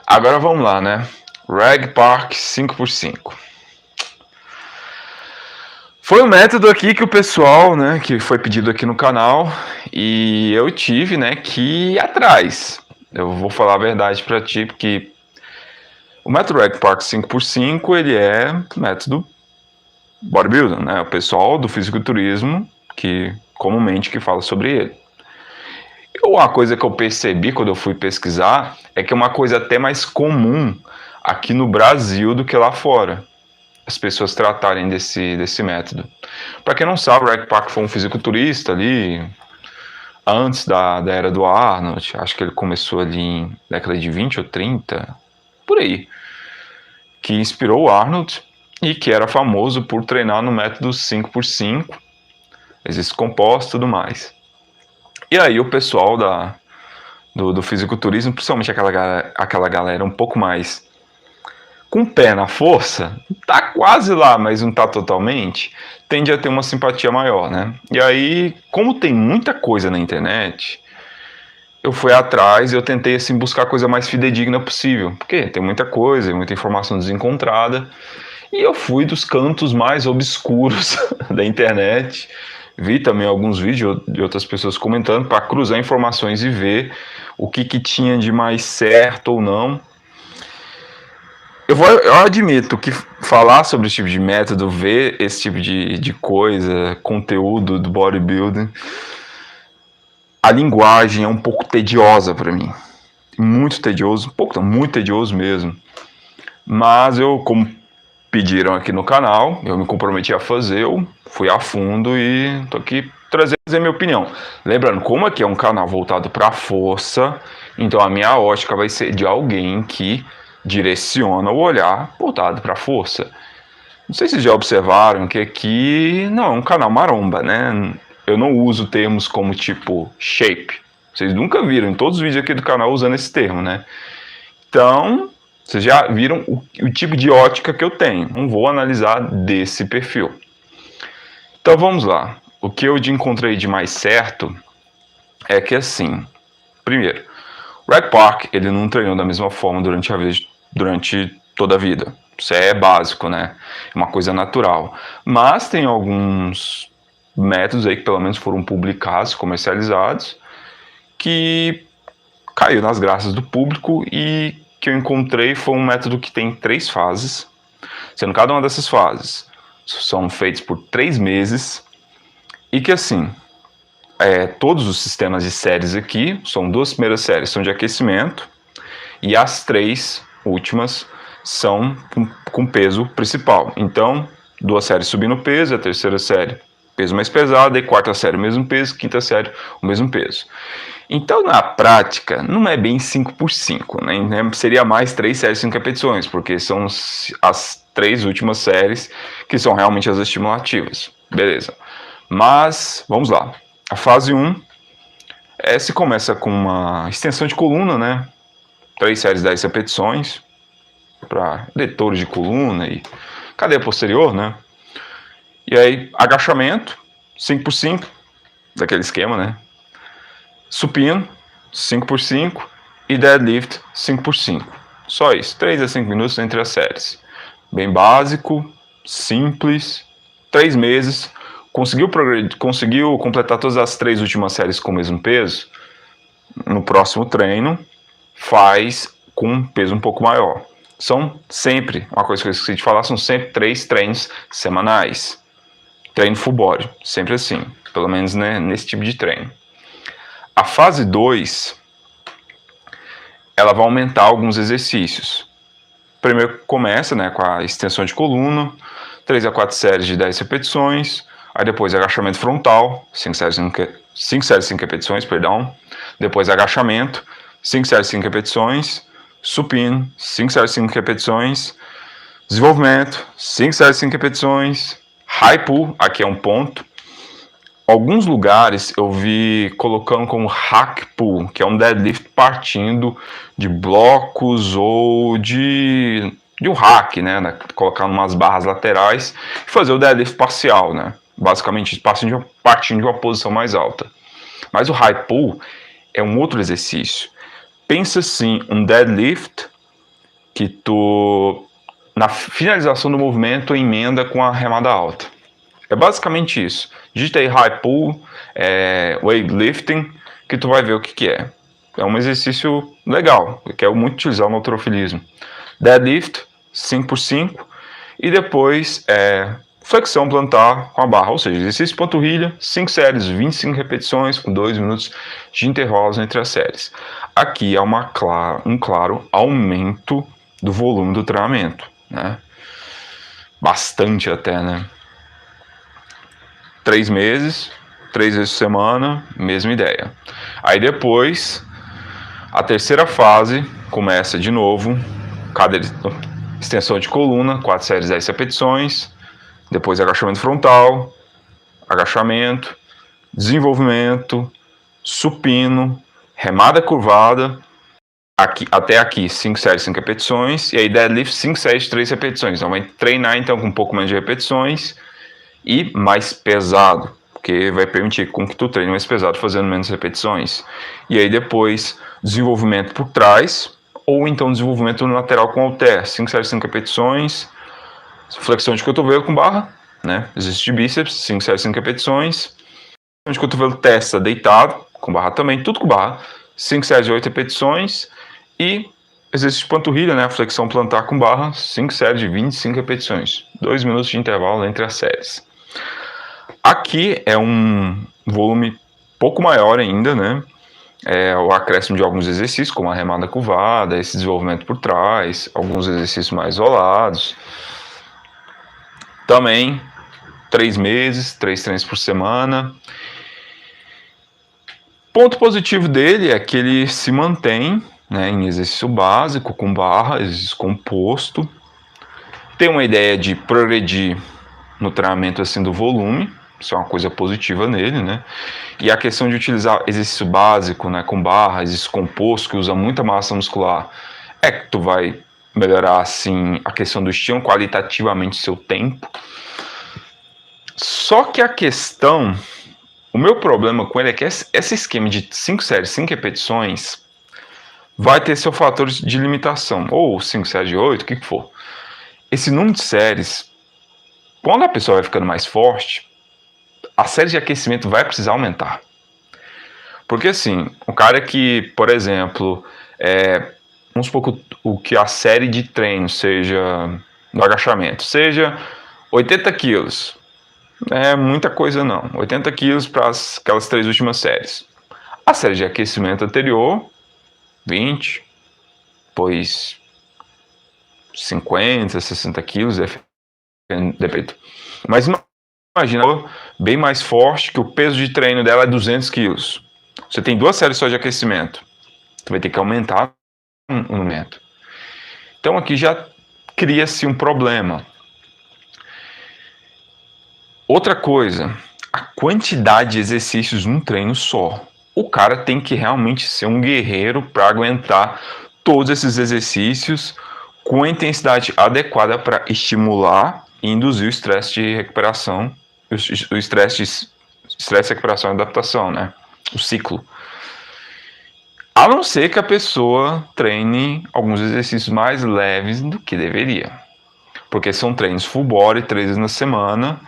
Agora vamos lá, né? Reg Park 5x5. Foi um método aqui que o pessoal, né, que foi pedido aqui no canal, e eu tive, né, que ir atrás. Eu vou falar a verdade para ti, porque o método Reg Park 5x5, ele é método bodybuilding, né? O pessoal do fisiculturismo que comumente que fala sobre ele. E uma coisa que eu percebi quando eu fui pesquisar é que é uma coisa até mais comum aqui no Brasil do que lá fora, as pessoas tratarem desse método. Para quem não sabe, o Reg Park foi um fisiculturista ali antes da era do Arnold. Acho que ele começou ali em década de 20 ou 30, por aí, que inspirou o Arnold e que era famoso por treinar no método 5x5, exercício composto e tudo mais. E aí o pessoal do fisiculturismo, principalmente aquela galera um pouco mais com o pé na força, tá quase lá, mas não tá totalmente, tende a ter uma simpatia maior, né? E aí, como tem muita coisa na internet, eu fui atrás e eu tentei assim buscar a coisa mais fidedigna possível, porque tem muita coisa, muita informação desencontrada, e eu fui dos cantos mais obscuros da internet. Vi também alguns vídeos de outras pessoas comentando para cruzar informações e ver o que tinha de mais certo ou não. Eu admito que falar sobre esse tipo de método, ver esse tipo de coisa, conteúdo do bodybuilding, a linguagem é um pouco tediosa para mim. Muito tedioso, muito tedioso mesmo. Mas eu, como pediram aqui no canal, eu me comprometi a fazer, eu fui a fundo e tô aqui trazendo a minha opinião. Lembrando, como aqui é um canal voltado para a força, então a minha ótica vai ser de alguém que direciona o olhar voltado para a força. Não sei se vocês já observaram que aqui não é um canal maromba, né? Eu não uso termos como tipo shape. Vocês nunca viram em todos os vídeos aqui do canal usando esse termo, né? Então, vocês já viram o tipo de ótica que eu tenho. Não vou analisar desse perfil. Então vamos lá. O que eu encontrei de mais certo é que assim, primeiro, o Reg Park ele não treinou da mesma forma durante toda a vida. Isso é básico, né? É uma coisa natural. Mas tem alguns métodos aí que pelo menos foram publicados, comercializados, que caiu nas graças do público e que eu encontrei foi um método que tem 3 fases, sendo cada uma dessas fases são feitas por 3 meses e que assim, todos os sistemas de séries aqui, são 2 primeiras séries são de aquecimento e as 3 últimas são com peso principal. Então, 2 séries subindo peso, a terceira série peso mais pesado, e quarta série o mesmo peso, quinta série o mesmo peso. Então, na prática, não é bem 5x5, né? Seria mais 3 séries, 5 repetições, porque são as 3 últimas séries que são realmente as estimulativas. Beleza. Mas, vamos lá. A fase 1 se começa com uma extensão de coluna, né? 3 séries, 10 repetições, para detores de coluna e cadeia posterior, né? E aí, agachamento, 5x5, daquele esquema, né? Supino, 5x5 e deadlift, 5x5. Só isso, 3 a 5 minutos entre as séries. Bem básico, simples, 3 meses. Conseguiu completar todas as 3 últimas séries com o mesmo peso? No próximo treino, faz com um peso um pouco maior. São sempre, uma coisa que eu esqueci de falar, são sempre 3 treinos semanais. Treino full body, sempre assim, pelo menos né, nesse tipo de treino. A fase 2, ela vai aumentar alguns exercícios. Primeiro começa né, com a extensão de coluna, 3 a 4 séries de 10 repetições, aí depois agachamento frontal, 5 séries, 5 repetições, perdão. Depois agachamento, 5 séries, 5 repetições, supino, 5 séries, 5 repetições, desenvolvimento, 5 séries, 5 repetições, high pull, aqui é um ponto. Alguns lugares eu vi colocando como hack pull, que é um deadlift partindo de blocos ou de um hack, né? Colocar umas barras laterais e fazer o deadlift parcial, né? Basicamente partindo de uma posição mais alta. Mas o high pull é um outro exercício. Pensa assim, um deadlift que tu, na finalização do movimento, emenda com a remada alta. É basicamente isso. Digita aí high pull, weightlifting, que tu vai ver o que é. É um exercício legal, que é muito utilizado no halterofilismo. Deadlift, 5x5, e depois flexão plantar com a barra, ou seja, exercício de panturrilha, 5 séries, 25 repetições, com 2 minutos de intervalos entre as séries. Aqui é um claro aumento do volume do treinamento, né? Bastante até, né? 3 meses, 3 vezes por semana, mesma ideia. Aí depois, a terceira fase começa de novo, cada extensão de coluna, 4 séries, 10 repetições, depois agachamento frontal, agachamento, desenvolvimento, supino, remada curvada, até aqui 5 séries, 5 repetições, e aí deadlift 5 séries, 3 repetições. Então vai treinar então com um pouco menos de repetições e mais pesado, porque vai permitir com que tu treine mais pesado fazendo menos repetições. E aí depois desenvolvimento por trás, ou então desenvolvimento no lateral com halter, 5 séries, 5 repetições, flexão de cotovelo com barra, né? Exercício de bíceps, 5 séries, 5 repetições, flexão de cotovelo testa deitado, com barra também, tudo com barra, 5 séries de 8 repetições, e exercício de panturrilha, né? Flexão plantar com barra, 5 séries de 25 repetições, 2 minutos de intervalo entre as séries. Aqui é um volume pouco maior ainda, né? O acréscimo de alguns exercícios, como a remada curvada, esse desenvolvimento por trás, alguns exercícios mais isolados. Também 3 meses, 3 treinos por semana. Ponto positivo dele é que ele se mantém, né, em exercício básico, com barra, exercício composto. Tem uma ideia de progredir no treinamento assim do volume, isso é uma coisa positiva nele, né? E a questão de utilizar exercício básico, né, com barra, exercício composto, que usa muita massa muscular, é que tu vai melhorar assim a questão do estímulo, qualitativamente seu tempo. Só que o meu problema com ele é que esse esquema de 5 séries, 5 repetições vai ter seu fator de limitação, ou 5 séries de 8, o que for. Esse número de séries, quando a pessoa vai ficando mais forte, a série de aquecimento vai precisar aumentar. Porque assim, o cara que, por exemplo, vamos supor que a série de treino seja, no agachamento, seja 80 quilos. Não é muita coisa não, 80 quilos para aquelas 3 últimas séries. A série de aquecimento anterior, 20, depois 50, 60 quilos, depende. Mas imagina, bem mais forte, que o peso de treino dela é 200 quilos. Você tem 2 séries só de aquecimento. Tu vai ter que aumentar o momento. Então aqui já cria-se um problema. Outra coisa, a quantidade de exercícios num treino só. O cara tem que realmente ser um guerreiro para aguentar todos esses exercícios com a intensidade adequada para estimular e induzir o estresse de recuperação, o estresse de recuperação e adaptação, né? O ciclo. A não ser que a pessoa treine alguns exercícios mais leves do que deveria. Porque são treinos full body, 3 vezes na semana.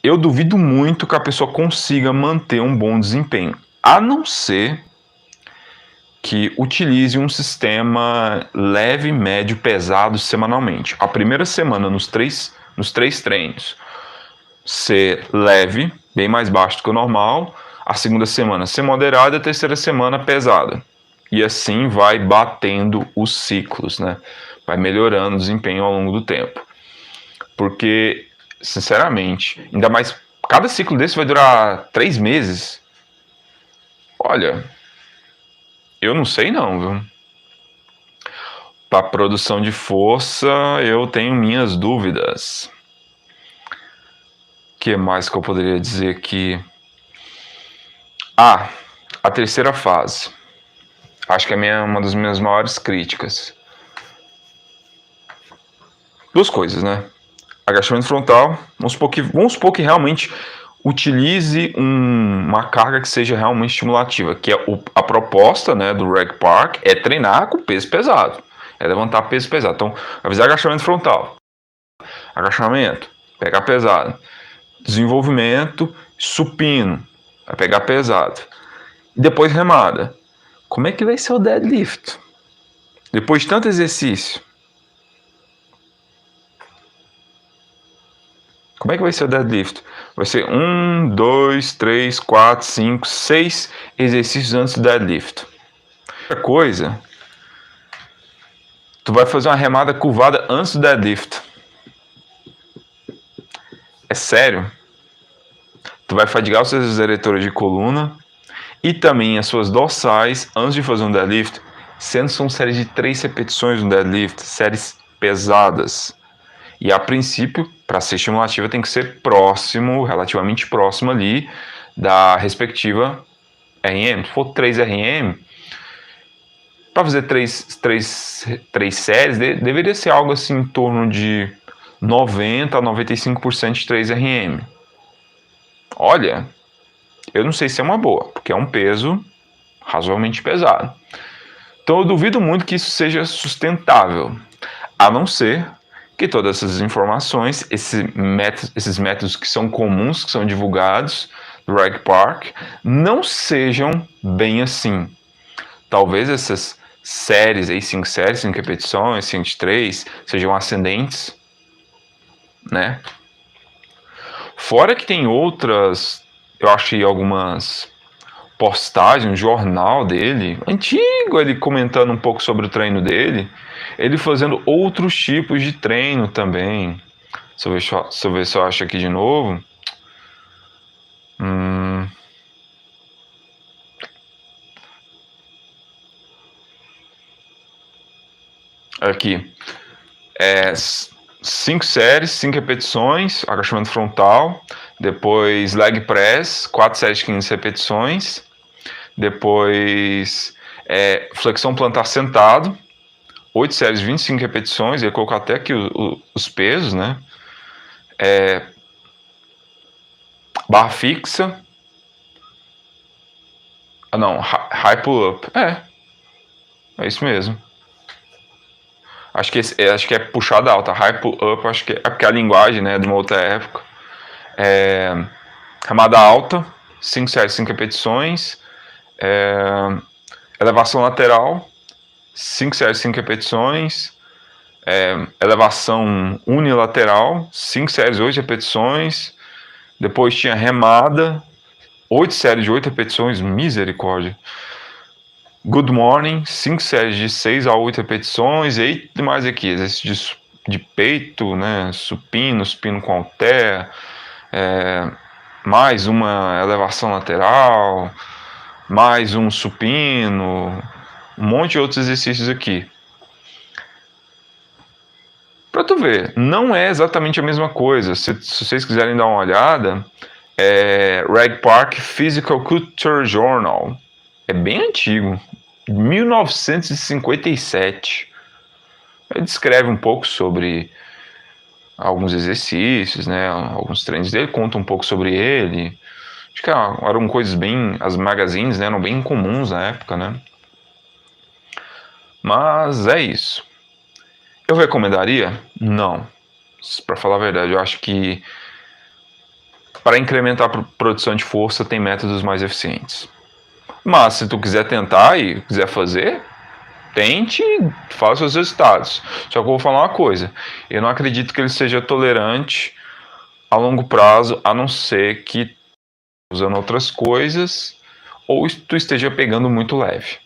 Eu duvido muito que a pessoa consiga manter um bom desempenho. A não ser que utilize um sistema leve, médio, pesado semanalmente. A primeira semana nos três treinos ser leve, bem mais baixo do que o normal. A segunda semana ser moderada, a terceira semana pesada. E assim vai batendo os ciclos, né? Vai melhorando o desempenho ao longo do tempo. Porque, sinceramente, ainda mais, cada ciclo desse vai durar 3 meses. Olha, eu não sei não, viu? Para produção de força, eu tenho minhas dúvidas. O que mais que eu poderia dizer aqui? A terceira fase. Acho que é uma das minhas maiores críticas. 2 coisas, né? Agachamento frontal. Vamos supor que realmente utilize uma carga que seja realmente estimulativa. Que é a proposta, né, do Reg Park é treinar com peso pesado. é levantar peso pesado. Então, vai fazer agachamento frontal, agachamento, pegar pesado, desenvolvimento, supino, vai pegar pesado, e depois remada. Como é que vai ser o deadlift? Depois de tanto exercício, como é que vai ser o deadlift? Vai ser 1, 2, 3, 4, 5, 6 exercícios antes do deadlift. Outra coisa, tu vai fazer uma remada curvada antes do deadlift. É sério? Tu vai fadigar os seus eretores de coluna e também as suas dorsais antes de fazer um deadlift, sendo que são séries de 3 repetições no deadlift, séries pesadas. E a princípio, para ser estimulativa, tem que ser próximo, relativamente próximo ali da respectiva RM. Se for 3 RM, para fazer 3 séries, deveria ser algo assim em torno de 90 a 95% de 3 RM. Olha, eu não sei se é uma boa, porque é um peso razoavelmente pesado. Então eu duvido muito que isso seja sustentável, a não ser que todas essas informações, esses métodos que são comuns, que são divulgados do Reg Park, não sejam bem assim. Talvez essas séries, aí 5 séries, 5 repetições, 5 de 3, sejam ascendentes, né? Fora que tem outras, eu achei algumas postagens, um jornal dele, antigo, ele comentando um pouco sobre o treino dele, ele fazendo outros tipos de treino também. Se eu ver se eu acho aqui de novo. Aqui. 5 séries, 5 repetições, agachamento frontal. Depois leg press, 4 séries de 15 repetições. Depois flexão plantar sentado, 8 séries, 25 repetições. Eu ia colocar até aqui os pesos, né? Barra fixa. Ah, não, high pull-up. É isso mesmo. Acho que é puxada alta. High pull-up, acho que é porque a linguagem, né, de uma outra época. Remada alta, 5 séries, 5 repetições. Elevação lateral, 5 séries, 5 repetições. Elevação unilateral, 5 séries, 8 repetições. Depois tinha remada, 8 séries de 8 repetições, misericórdia. Good morning, 5 séries de 6 a 8 repetições. E aí mais aqui, exercício de peito, né, supino com halter, mais uma elevação lateral, mais um supino, um monte de outros exercícios aqui. Para tu ver, não é exatamente a mesma coisa. Se vocês quiserem dar uma olhada, Reg Park Physical Culture Journal. É bem antigo, 1957. Ele descreve um pouco sobre alguns exercícios, né, alguns treinos dele, conta um pouco sobre ele. Acho que eram coisas bem... As magazines, né, eram bem comuns na época, né? Mas é isso. Eu recomendaria? Não. Para falar a verdade, eu acho que para incrementar a produção de força tem métodos mais eficientes. Mas se tu quiser tentar e quiser fazer, tente e faça os resultados. Só que eu vou falar uma coisa, eu não acredito que ele seja tolerante a longo prazo, a não ser que usando outras coisas ou tu esteja pegando muito leve.